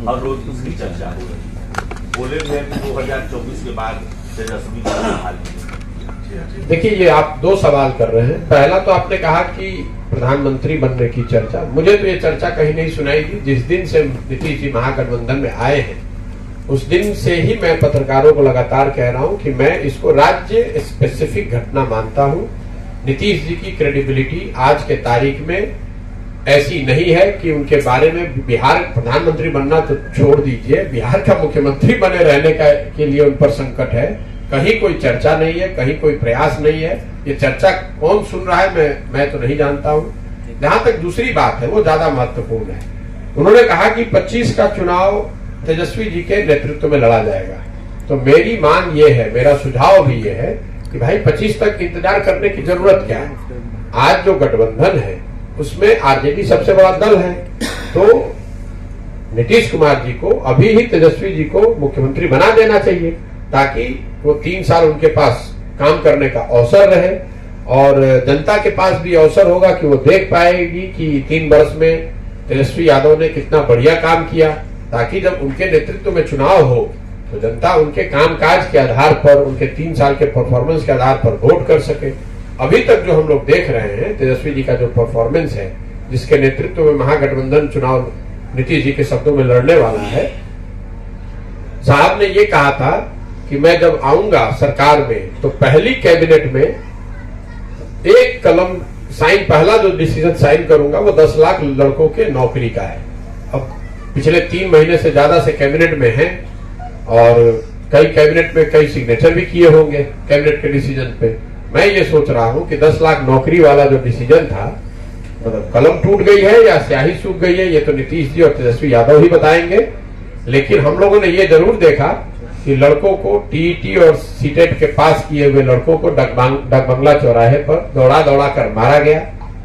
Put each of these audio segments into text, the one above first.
और रोज उसकी चर्चा हो रही है। बोले भी है कि 2024 के बाद तेजस्वी बहाल। देखिए, ये आप दो सवाल कर रहे हैं। पहला तो आपने कहा कि प्रधानमंत्री बनने की चर्चा, मुझे तो ये चर्चा कहीं नहीं सुनाई दी। जिस दिन से नीतीश जी महागठबंधन में आए हैं उस दिन से ही मैं पत्रकारों को लगातार कह रहा हूं कि मैं इसको राज्य स्पेसिफिक घटना मानता हूं। नीतीश जी की क्रेडिबिलिटी आज के तारीख में ऐसी नहीं है कि उनके बारे में बिहार प्रधानमंत्री बनना तो छोड़ दीजिए, बिहार का मुख्यमंत्री बने रहने के लिए उन पर संकट है। कहीं कोई चर्चा नहीं है, कहीं कोई प्रयास नहीं है। ये चर्चा कौन सुन रहा है मैं तो नहीं जानता हूं। जहां तक दूसरी बात है वो ज्यादा महत्वपूर्ण है। उन्होंने कहा कि 25 का चुनाव तेजस्वी जी के नेतृत्व में लड़ा जाएगा। तो मेरी मांग ये है, मेरा सुझाव भी ये है कि भाई 25 तक इंतजार करने की जरूरत क्या है। आज जो गठबंधन है उसमें आरजेडी सबसे बड़ा दल है, तो नीतीश कुमार जी को अभी ही तेजस्वी जी को मुख्यमंत्री बना देना चाहिए ताकि वो 3 साल उनके पास काम करने का अवसर रहे और जनता के पास भी अवसर होगा कि वो देख पाएगी कि 3 वर्ष में तेजस्वी यादव ने कितना बढ़िया काम किया, ताकि जब उनके नेतृत्व में चुनाव हो तो जनता उनके कामकाज के आधार पर, उनके 3 साल के परफॉर्मेंस के आधार पर वोट कर सके। अभी तक जो हम लोग देख रहे हैं तेजस्वी जी का जो परफॉर्मेंस है, जिसके नेतृत्व में महागठबंधन चुनाव नीतीश जी के शब्दों में लड़ने वाला है, साहब ने ये कहा था कि मैं जब आऊंगा सरकार में तो पहली कैबिनेट में एक कलम साइन, पहला जो डिसीजन साइन करूंगा वो 10 लाख लड़कों के नौकरी का है। अब पिछले 3 महीने से ज्यादा से कैबिनेट में हैं और कई कैबिनेट में कई सिग्नेचर भी किए होंगे कैबिनेट के डिसीजन पे। मैं ये सोच रहा हूं कि 10 लाख नौकरी वाला जो डिसीजन था, मतलब कलम टूट गई है या स्याही सूख गई है, ये तो नीतीश जी और तेजस्वी यादव ही बताएंगे। लेकिन हम लोगों ने ये जरूर देखा कि लड़कों को टीईटी और सीटेट के पास किए हुए लड़कों को डाक बंगला चौराहे पर दौड़ा दौड़ा कर मारा गया।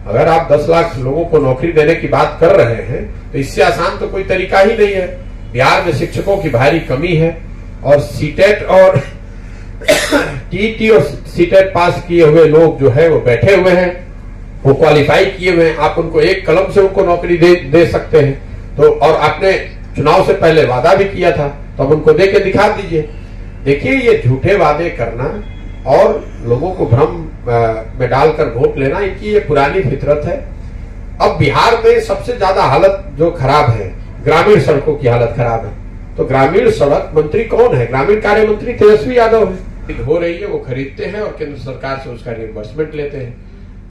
अगर आप 10 लाख लोगों को नौकरी देने की बात कर रहे हैं तो इससे आसान तो कोई तरीका ही नहीं है। बिहार में शिक्षकों की भारी कमी है और सीटेट और टीईटी और सीटेट पास किए हुए लोग जो है वो बैठे हुए हैं, वो क्वालिफाई किए हुए हैं। आप उनको एक कलम से उनको नौकरी दे सकते हैं। तो और आपने चुनाव से पहले वादा भी किया था, तो अब उनको दे के दिखा दीजिए। देखिए, ये झूठे वादे करना और लोगों को भ्रम में डालकर वोट लेना, इनकी ये पुरानी फितरत है। अब बिहार में सबसे ज्यादा हालत जो खराब है, ग्रामीण सड़कों की हालत खराब है। तो ग्रामीण सड़क मंत्री कौन है? ग्रामीण कार्य मंत्री तेजस्वी यादव है। हो रही है वो खरीदते हैं और केंद्र सरकार से उसका रिइंबर्समेंट लेते हैं।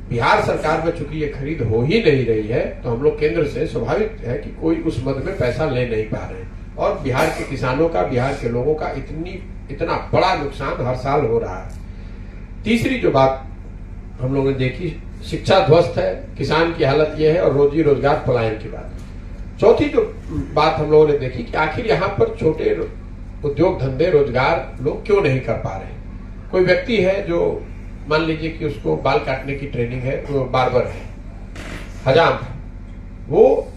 बिहार सरकार में चूंकि ये खरीद हो ही नहीं रही है तो हम लोग केंद्र से स्वाभाविक है कि कोई उस मद में पैसा ले नहीं पा रहे हैं और बिहार के किसानों का, बिहार के लोगों का इतना बड़ा नुकसान हर साल हो रहा है। तीसरी जो बात हम लोगों ने देखी, शिक्षा ध्वस्त है, किसान की हालत यह है और रोजी रोजगार पलायन की बात। चौथी जो बात हम लोगों ने देखी कि आखिर यहाँ पर छोटे उद्योग धंधे रोजगार लोग क्यों नहीं कर पा रहे। कोई व्यक्ति है जो मान लीजिए कि उसको बाल काटने की ट्रेनिंग है, वो बार्बर है, हजाम, वो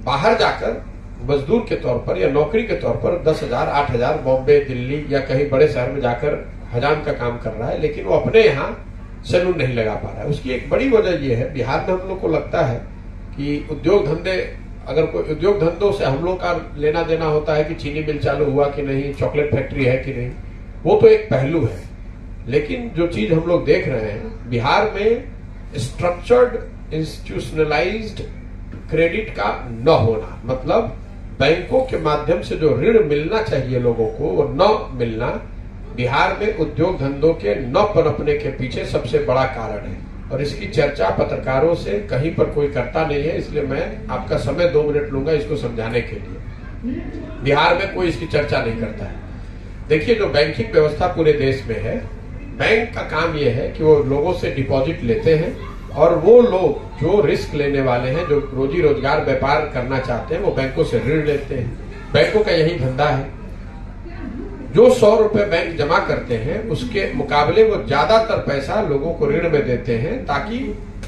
बाहर जाकर मजदूर के तौर पर या नौकरी के तौर पर 10,000, 8,000 बॉम्बे, दिल्ली या कहीं बड़े शहर में जाकर हजाम का काम कर रहा है, लेकिन वो अपने यहाँ सैलून नहीं लगा पा रहा है। उसकी एक बड़ी वजह यह है, बिहार में हम लोग को लगता है कि उद्योग धंधे, अगर कोई उद्योग धंधों से हम लोग का लेना देना होता है कि चीनी मिल चालू हुआ कि नहीं, चॉकलेट फैक्ट्री है कि नहीं, वो तो एक पहलू है। लेकिन जो चीज हम लोग देख रहे हैं, बिहार में स्ट्रक्चर्ड इंस्टीट्यूशनलाइज्ड क्रेडिट का न होना, मतलब बैंकों के माध्यम से जो ऋण मिलना चाहिए लोगों को वो न मिलना, बिहार में उद्योग धंधों के न पनपने के पीछे सबसे बड़ा कारण है। और इसकी चर्चा पत्रकारों से कहीं पर कोई करता नहीं है, इसलिए मैं आपका समय 2 मिनट लूंगा इसको समझाने के लिए। बिहार में कोई इसकी चर्चा नहीं करता है। देखिए, जो बैंकिंग व्यवस्था पूरे देश में है, बैंक का काम यह है कि वो लोगों से डिपॉजिट लेते हैं और वो लोग जो रिस्क लेने वाले हैं, जो रोजी रोजगार व्यापार करना चाहते हैं, वो बैंकों से ऋण लेते हैं। बैंकों का यही धंधा है। जो 100 रुपए बैंक जमा करते हैं उसके मुकाबले वो ज्यादातर पैसा लोगों को ऋण में देते हैं ताकि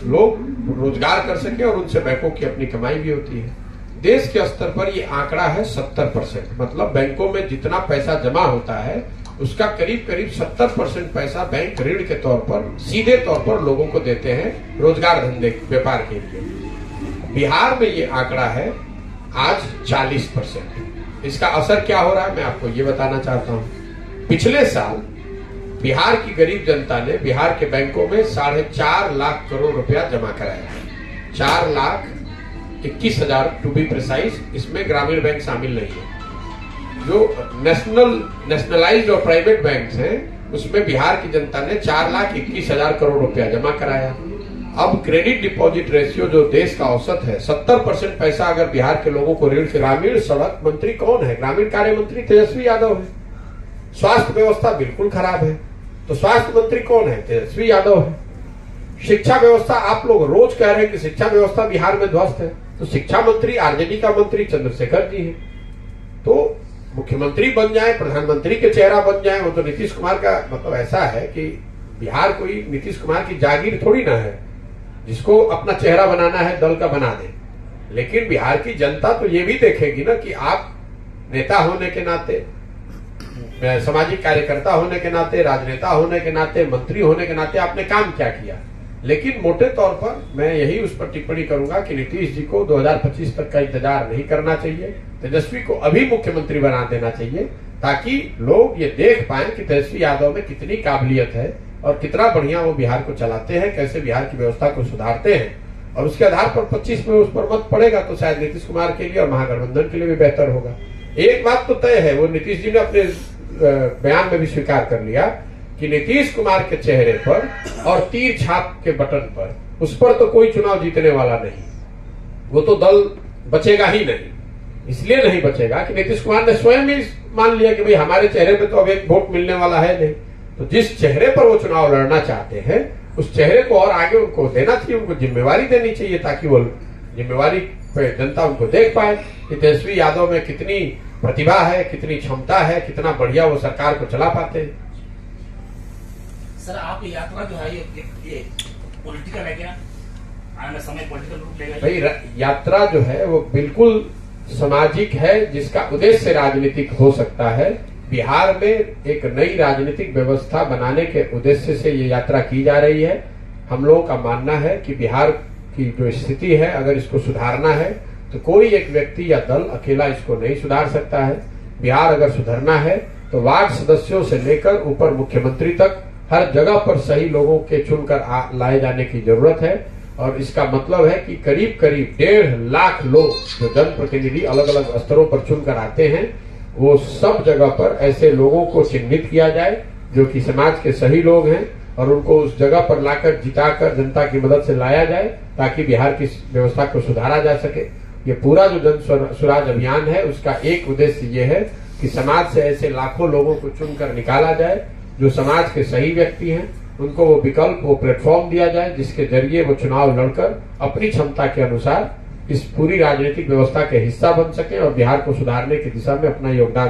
लोग रोजगार कर सके और उनसे बैंकों की अपनी कमाई भी होती है। देश के स्तर पर ये आंकड़ा है 70%, मतलब बैंकों में जितना पैसा जमा होता है उसका करीब करीब 70% पैसा बैंक ऋण के तौर पर सीधे तौर पर लोगों को देते हैं रोजगार धंधे व्यापार के लिए। बिहार में ये आंकड़ा है आज 40%। इसका असर क्या हो रहा है मैं आपको ये बताना चाहता हूं। पिछले साल बिहार की गरीब जनता ने बिहार के बैंकों में 4.5 लाख करोड़ रुपया जमा कराया। 4,21,000 टू बी प्रिसाइज, इसमें ग्रामीण बैंक शामिल नहीं है। जो नेशनलाइज्ड और प्राइवेट बैंक हैं उसमें बिहार की जनता ने 4,21,000 करोड़ रुपया जमा कराया। अब क्रेडिट डिपॉजिट रेशियो जो देश का औसत है, 70% पैसा अगर बिहार के लोगों को ऋण से, ग्रामीण सड़क मंत्री कौन है? ग्रामीण कार्य मंत्री तेजस्वी यादव है। स्वास्थ्य व्यवस्था बिल्कुल खराब है, तो स्वास्थ्य मंत्री कौन है? तेजस्वी यादव है। शिक्षा व्यवस्था, आप लोग रोज कह रहे हैं कि शिक्षा व्यवस्था बिहार में ध्वस्त है, तो शिक्षा मंत्री आरजेडी का मंत्री चंद्रशेखर जी है। तो मुख्यमंत्री बन जाए, प्रधानमंत्री के चेहरा बन जाए, वो तो नीतीश कुमार का मतलब ऐसा है कि बिहार कोई नीतीश कुमार की जागीर थोड़ी ना है जिसको अपना चेहरा बनाना है दल का बना दे। लेकिन बिहार की जनता तो ये भी देखेगी ना कि आप नेता होने के नाते, सामाजिक कार्यकर्ता होने के नाते, राजनेता होने के नाते, मंत्री होने के नाते आपने काम क्या किया। लेकिन मोटे तौर पर मैं यही उस पर टिप्पणी करूंगा कि नीतीश जी को 2025 तक का इंतजार नहीं करना चाहिए। तेजस्वी को अभी मुख्यमंत्री बना देना चाहिए ताकि लोग ये देख पाए कि तेजस्वी यादव में कितनी काबिलियत है और कितना बढ़िया वो बिहार को चलाते हैं, कैसे बिहार की व्यवस्था को सुधारते हैं। और उसके आधार पर 25 में उस पर मत पड़ेगा तो शायद नीतीश कुमार के लिए और महागठबंधन के लिए भी बेहतर होगा। एक बात तो तय है, वो नीतीश जी ने अपने बयान में भी स्वीकार कर लिया कि नीतीश कुमार के चेहरे पर और तीर छाप के बटन पर, उस पर तो कोई चुनाव जीतने वाला नहीं, वो तो दल बचेगा ही नहीं। इसलिए नहीं बचेगा कि नीतीश कुमार ने स्वयं ही मान लिया कि भाई हमारे चेहरे पे तो अब एक वोट मिलने वाला है नहीं। तो जिस चेहरे पर वो चुनाव लड़ना चाहते हैं उस चेहरे को और आगे उनको देना चाहिए, उनको जिम्मेवारी देनी चाहिए ताकि वो जिम्मेवारी पे जनता उनको देख पाए कि तेजस्वी यादव में कितनी प्रतिभा है, कितनी क्षमता है, कितना बढ़िया वो सरकार को चला पाते हैं। सर, आप ये यात्रा जो है ये पॉलिटिकल है क्या? आने में समय पॉलिटिकल रूप लेगा? भाई यात्रा जो है वो बिल्कुल सामाजिक है, जिसका उद्देश्य राजनीतिक हो सकता है। बिहार में एक नई राजनीतिक व्यवस्था बनाने के उद्देश्य से ये यात्रा की जा रही है। हम लोगों का मानना है कि बिहार की जो स्थिति है, अगर इसको सुधारना है तो कोई एक व्यक्ति या दल अकेला इसको नहीं सुधार सकता है। बिहार अगर सुधरना है तो वार्ड सदस्यों से लेकर ऊपर मुख्यमंत्री तक हर जगह पर सही लोगों के चुनकर लाए जाने की जरूरत है। और इसका मतलब है कि करीब करीब 1.5 लाख लोग जो जनप्रतिनिधि अलग अलग स्तरों पर चुनकर आते हैं, वो सब जगह पर ऐसे लोगों को चिन्हित किया जाए जो कि समाज के सही लोग हैं और उनको उस जगह पर लाकर जिताकर जनता की मदद से लाया जाए ताकि बिहार की व्यवस्था को सुधारा जा सके। ये पूरा जो जन स्वराज अभियान है उसका एक उद्देश्य ये है कि समाज से ऐसे लाखों लोगों को चुनकर निकाला जाए जो समाज के सही व्यक्ति हैं, उनको वो विकल्प, वो प्लेटफॉर्म दिया जाए जिसके जरिए वो चुनाव लड़कर अपनी क्षमता के अनुसार इस पूरी राजनीतिक व्यवस्था के हिस्सा बन सके और बिहार को सुधारने की दिशा में अपना योगदान